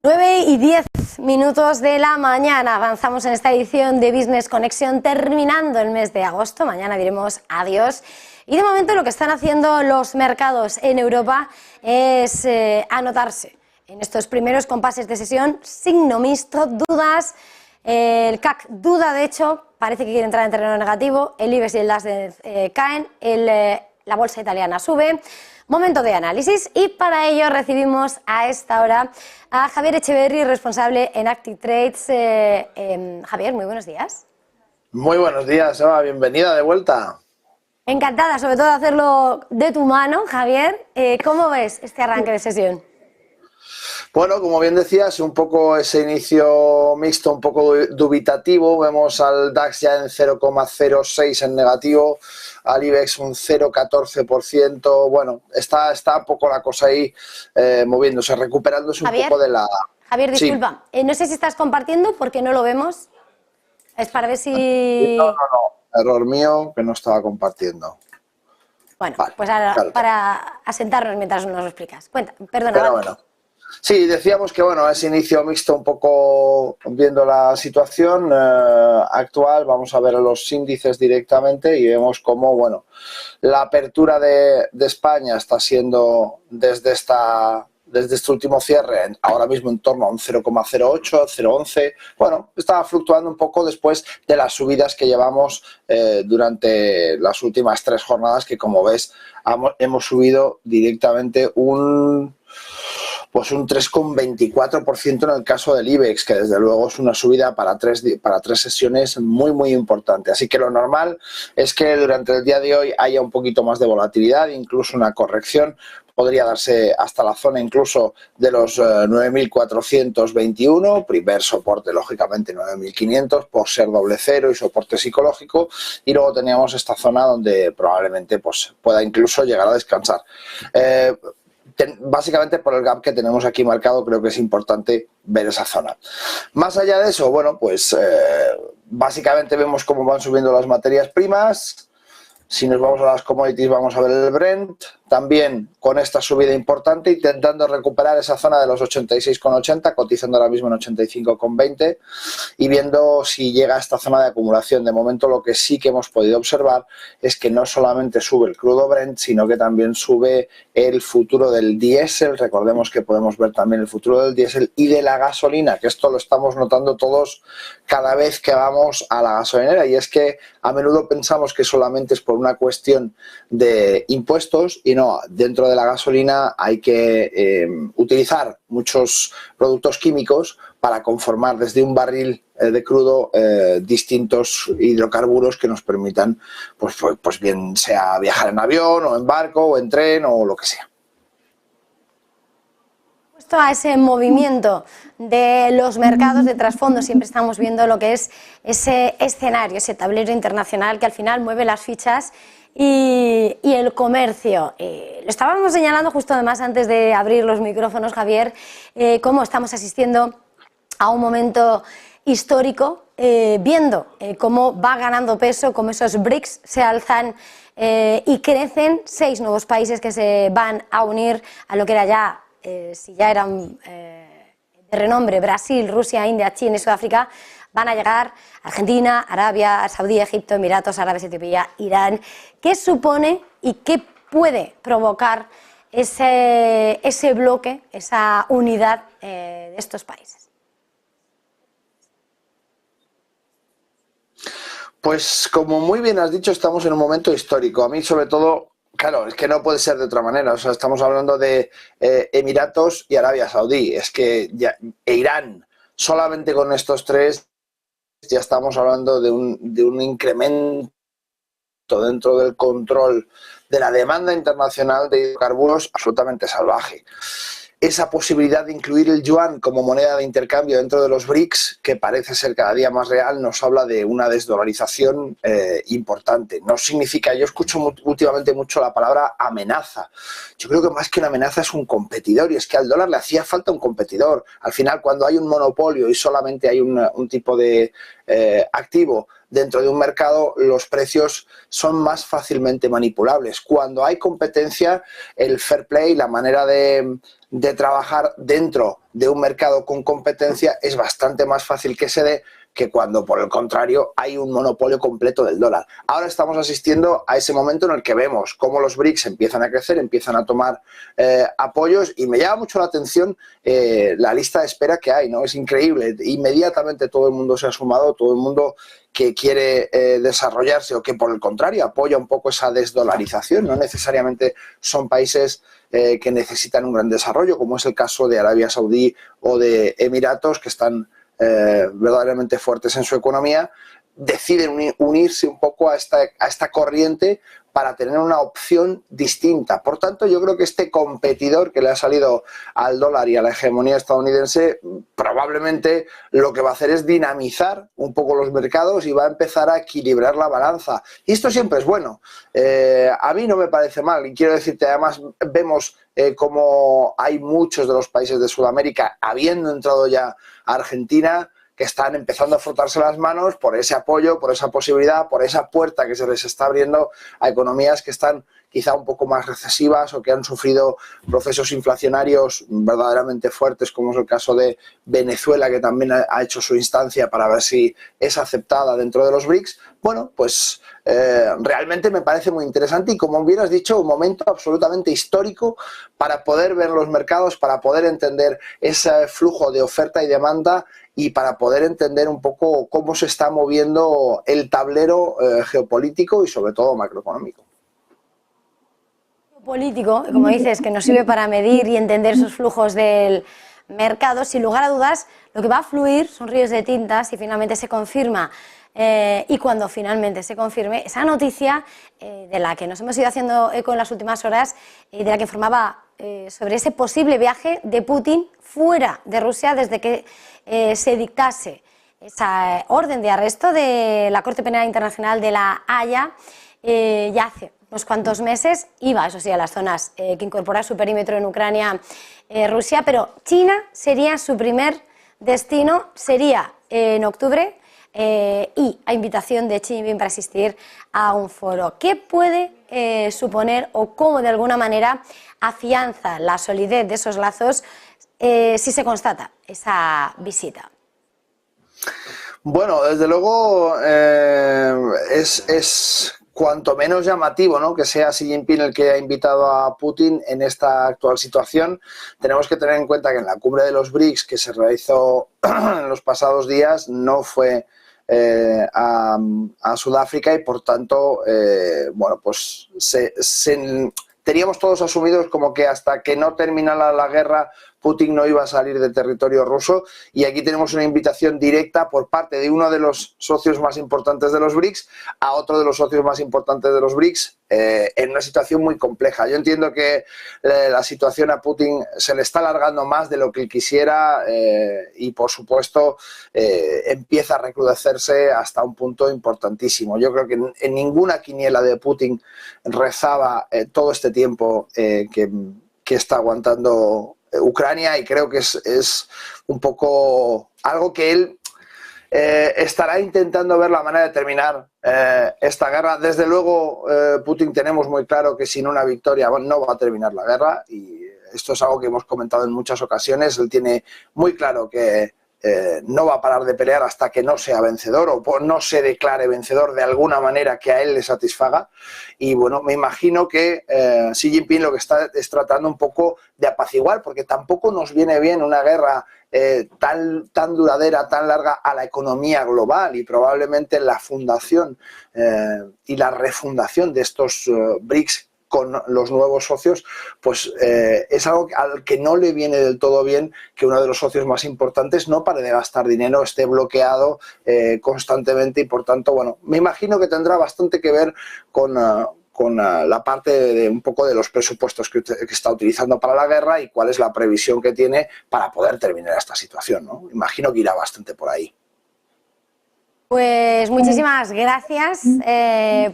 9:10 de la mañana, avanzamos en esta edición de Business Connection, terminando el mes de agosto. Mañana diremos adiós. Y de momento lo que están haciendo los mercados en Europa es anotarse en estos primeros compases de sesión, signo mixto, dudas. El CAC duda, de hecho, parece que quiere entrar en terreno negativo. El IBEX y el Nasdaq caen, la bolsa italiana sube. Momento de análisis, y para ello recibimos a esta hora a Javier Echeverry, responsable en Active Trades. Javier, muy buenos días. Muy buenos días, Eva, bienvenida de vuelta. Encantada, sobre todo, de hacerlo de tu mano, Javier. ¿Cómo ves este arranque de sesión? Bueno, como bien decías, un poco ese inicio mixto, un poco dubitativo. Vemos al DAX ya en 0,06 en negativo, al IBEX un 0,14%. Bueno, está un poco la cosa ahí moviéndose, recuperándose un poco de la... Javier, disculpa, sí. No sé si estás compartiendo porque no lo vemos. Es para ver si... No, error mío, que no estaba compartiendo. Bueno, vale, pues ahora, claro, para asentarnos mientras nos lo explicas. Perdona. Pero bueno. Sí, decíamos que bueno, ese inicio mixto, un poco viendo la situación actual. Vamos a ver los índices directamente y vemos cómo bueno, la apertura de España está siendo desde este último cierre, ahora mismo en torno a un 0,08, 0,11. Bueno, estaba fluctuando un poco después de las subidas que llevamos durante las últimas 3 jornadas, que como ves hemos subido directamente un 3,24% en el caso del IBEX, que desde luego es una subida para tres sesiones muy importante. Así que lo normal es que durante el día de hoy haya un poquito más de volatilidad, incluso una corrección. Podría darse hasta la zona incluso de los 9.421, primer soporte lógicamente 9.500 por ser doble cero y soporte psicológico, y luego teníamos esta zona donde probablemente pues, pueda incluso llegar a descansar. Básicamente por el gap que tenemos aquí marcado, creo que es importante ver esa zona. Más allá de eso, bueno, pues básicamente vemos cómo van subiendo las materias primas. Si nos vamos a las commodities, vamos a ver el Brent, también con esta subida importante, intentando recuperar esa zona de los 86,80, cotizando ahora mismo en 85,20, y viendo si llega a esta zona de acumulación. De momento lo que sí que hemos podido observar es que no solamente sube el crudo Brent, sino que también sube el futuro del diésel. Recordemos que podemos ver también el futuro del diésel y de la gasolina, que esto lo estamos notando todos cada vez que vamos a la gasolinera, y es que a menudo pensamos que solamente es por una cuestión de impuestos, y no, dentro de la gasolina hay que utilizar muchos productos químicos para conformar desde un barril de crudo distintos hidrocarburos que nos permitan, pues bien sea viajar en avión o en barco o en tren o lo que sea. A ese movimiento de los mercados de trasfondo, siempre estamos viendo lo que es ese escenario, ese tablero internacional que al final mueve las fichas y el comercio. Lo estábamos señalando justo además antes de abrir los micrófonos, Javier, cómo estamos asistiendo a un momento histórico, viendo cómo va ganando peso, cómo esos BRICS se alzan y crecen, 6 nuevos países que se van a unir a lo que era ya, si ya eran de renombre, Brasil, Rusia, India, China y Sudáfrica, van a llegar Argentina, Arabia, Saudí, Egipto, Emiratos Árabes, Etiopía, Irán. ¿Qué supone y qué puede provocar ese bloque, esa unidad de estos países? Pues como muy bien has dicho, estamos en un momento histórico. A mí sobre todo... Claro, es que no puede ser de otra manera. O sea, estamos hablando de Emiratos y Arabia Saudí. Es que Irán, solamente con estos 3 ya estamos hablando de un incremento dentro del control de la demanda internacional de hidrocarburos absolutamente salvaje. Esa posibilidad de incluir el yuan como moneda de intercambio dentro de los BRICS, que parece ser cada día más real, nos habla de una desdolarización importante. No significa, yo escucho últimamente mucho la palabra amenaza. Yo creo que más que una amenaza es un competidor, y es que al dólar le hacía falta un competidor. Al final, cuando hay un monopolio y solamente hay un tipo de activo dentro de un mercado los precios son más fácilmente manipulables. Cuando hay competencia, el fair play, la manera de trabajar dentro de un mercado con competencia es bastante más fácil que se dé que cuando, por el contrario, hay un monopolio completo del dólar. Ahora estamos asistiendo a ese momento en el que vemos cómo los BRICS empiezan a crecer, empiezan a tomar apoyos, y me llama mucho la atención la lista de espera que hay, ¿no? Es increíble. Inmediatamente todo el mundo se ha sumado, todo el mundo que quiere desarrollarse o que, por el contrario, apoya un poco esa desdolarización. No necesariamente son países que necesitan un gran desarrollo, como es el caso de Arabia Saudí o de Emiratos, que están verdaderamente fuertes en su economía, deciden unirse un poco a esta corriente para tener una opción distinta. Por tanto, yo creo que este competidor que le ha salido al dólar y a la hegemonía estadounidense probablemente lo que va a hacer es dinamizar un poco los mercados y va a empezar a equilibrar la balanza. Y esto siempre es bueno. A mí no me parece mal, y quiero decirte, además vemos cómo hay muchos de los países de Sudamérica, habiendo entrado ya a Argentina, que están empezando a frotarse las manos por ese apoyo, por esa posibilidad, por esa puerta que se les está abriendo a economías que están quizá un poco más recesivas o que han sufrido procesos inflacionarios verdaderamente fuertes, como es el caso de Venezuela, que también ha hecho su instancia para ver si es aceptada dentro de los BRICS. Bueno, pues realmente me parece muy interesante y, como hubieras dicho, un momento absolutamente histórico para poder ver los mercados, para poder entender ese flujo de oferta y demanda y para poder entender un poco cómo se está moviendo el tablero geopolítico y sobre todo macroeconómico. Político, como dices, que nos sirve para medir y entender esos flujos del mercado. Sin lugar a dudas, lo que va a fluir son ríos de tinta si finalmente se confirma. Y cuando finalmente se confirme esa noticia de la que nos hemos ido haciendo eco en las últimas horas, de la que informaba sobre ese posible viaje de Putin fuera de Rusia desde que se dictase esa orden de arresto de la Corte Penal Internacional de la Haya, ya hace unos cuantos meses. Iba, eso sí, a las zonas que incorpora su perímetro en Ucrania, Rusia, pero China sería su primer destino, sería en octubre, y a invitación de Xi Jinping para asistir a un foro. ¿Qué puede suponer o cómo de alguna manera afianza la solidez de esos lazos si se constata esa visita? Bueno, desde luego es cuanto menos llamativo, ¿no?, que sea Xi Jinping el que ha invitado a Putin en esta actual situación. Tenemos que tener en cuenta que en la cumbre de los BRICS que se realizó en los pasados días no fue a Sudáfrica, y por tanto, bueno, pues teníamos todos asumidos como que hasta que no terminara la guerra Putin no iba a salir del territorio ruso, y aquí tenemos una invitación directa por parte de uno de los socios más importantes de los BRICS a otro de los socios más importantes de los BRICS en una situación muy compleja. Yo entiendo que la situación a Putin se le está alargando más de lo que él quisiera y, por supuesto, empieza a recrudecerse hasta un punto importantísimo. Yo creo que en ninguna quiniela de Putin rezaba todo este tiempo que está aguantando Ucrania, y creo que es un poco algo que él estará intentando ver la manera de terminar esta guerra. Desde luego, Putin tenemos muy claro que sin una victoria no va a terminar la guerra, y esto es algo que hemos comentado en muchas ocasiones. Él tiene muy claro que no va a parar de pelear hasta que no sea vencedor o no se declare vencedor de alguna manera que a él le satisfaga. Y bueno, me imagino que Xi Jinping lo que está es tratando un poco de apaciguar, porque tampoco nos viene bien una guerra tan duradera, tan larga a la economía global, y probablemente la fundación y la refundación de estos BRICS con los nuevos socios, pues es algo al que no le viene del todo bien que uno de los socios más importantes no pare de gastar dinero, esté bloqueado constantemente, y por tanto, bueno, me imagino que tendrá bastante que ver con la parte de un poco de los presupuestos que está utilizando para la guerra y cuál es la previsión que tiene para poder terminar esta situación, ¿no? Imagino que irá bastante por ahí. Pues muchísimas gracias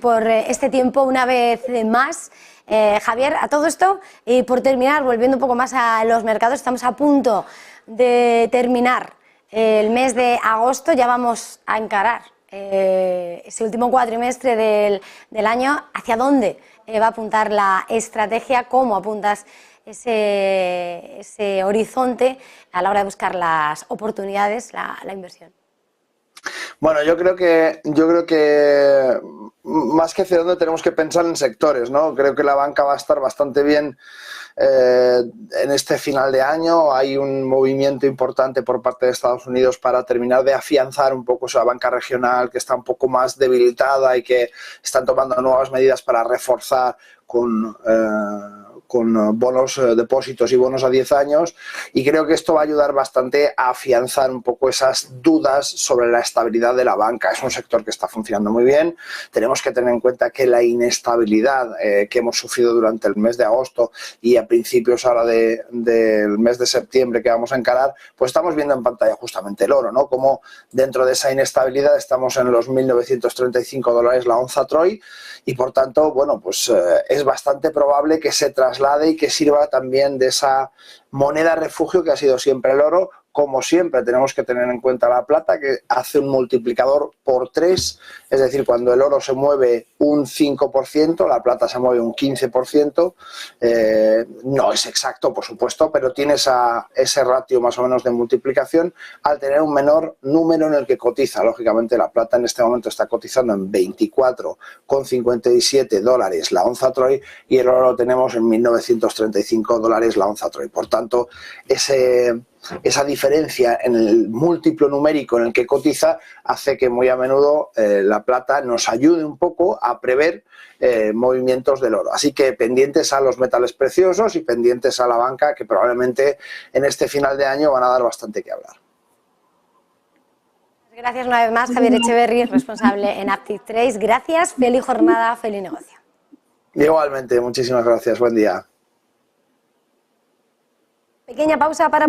por este tiempo una vez más. Javier, a todo esto, y por terminar, volviendo un poco más a los mercados, estamos a punto de terminar el mes de agosto, ya vamos a encarar ese último cuatrimestre del año, ¿hacia dónde va a apuntar la estrategia? ¿Cómo apuntas ese horizonte a la hora de buscar las oportunidades, la inversión? Bueno, yo creo que más que hacia dónde tenemos que pensar en sectores, ¿no? Creo que la banca va a estar bastante bien en este final de año. Hay un movimiento importante por parte de Estados Unidos para terminar de afianzar un poco esa banca regional que está un poco más debilitada y que están tomando nuevas medidas para reforzar con bonos, depósitos y bonos a 10 años, y creo que esto va a ayudar bastante a afianzar un poco esas dudas sobre la estabilidad de la banca. Es un sector que está funcionando muy bien. Tenemos que tener en cuenta que la inestabilidad que hemos sufrido durante el mes de agosto y a principios ahora del mes de septiembre que vamos a encarar, pues estamos viendo en pantalla justamente el oro, ¿no? Como dentro de esa inestabilidad estamos en los $1.935 la onza Troy, y por tanto, bueno, pues es bastante probable que se traslade y que sirva también de esa moneda refugio que ha sido siempre el oro. Como siempre, tenemos que tener en cuenta la plata, que hace un multiplicador por 3, es decir, cuando el oro se mueve un 5%, la plata se mueve un 15%, no es exacto, por supuesto, pero tiene ese ratio más o menos de multiplicación al tener un menor número en el que cotiza. Lógicamente, la plata en este momento está cotizando en $24,57 la onza Troy, y el oro lo tenemos en $1.935 la onza Troy. Por tanto, esa diferencia en el múltiplo numérico en el que cotiza hace que muy a menudo la plata nos ayude un poco a prever movimientos del oro. Así que pendientes a los metales preciosos y pendientes a la banca, que probablemente en este final de año van a dar bastante que hablar. Gracias una vez más, Javier Echeverri, responsable en Active Trades. Gracias, feliz jornada, feliz negocio. Igualmente, muchísimas gracias. Buen día. Pequeña pausa para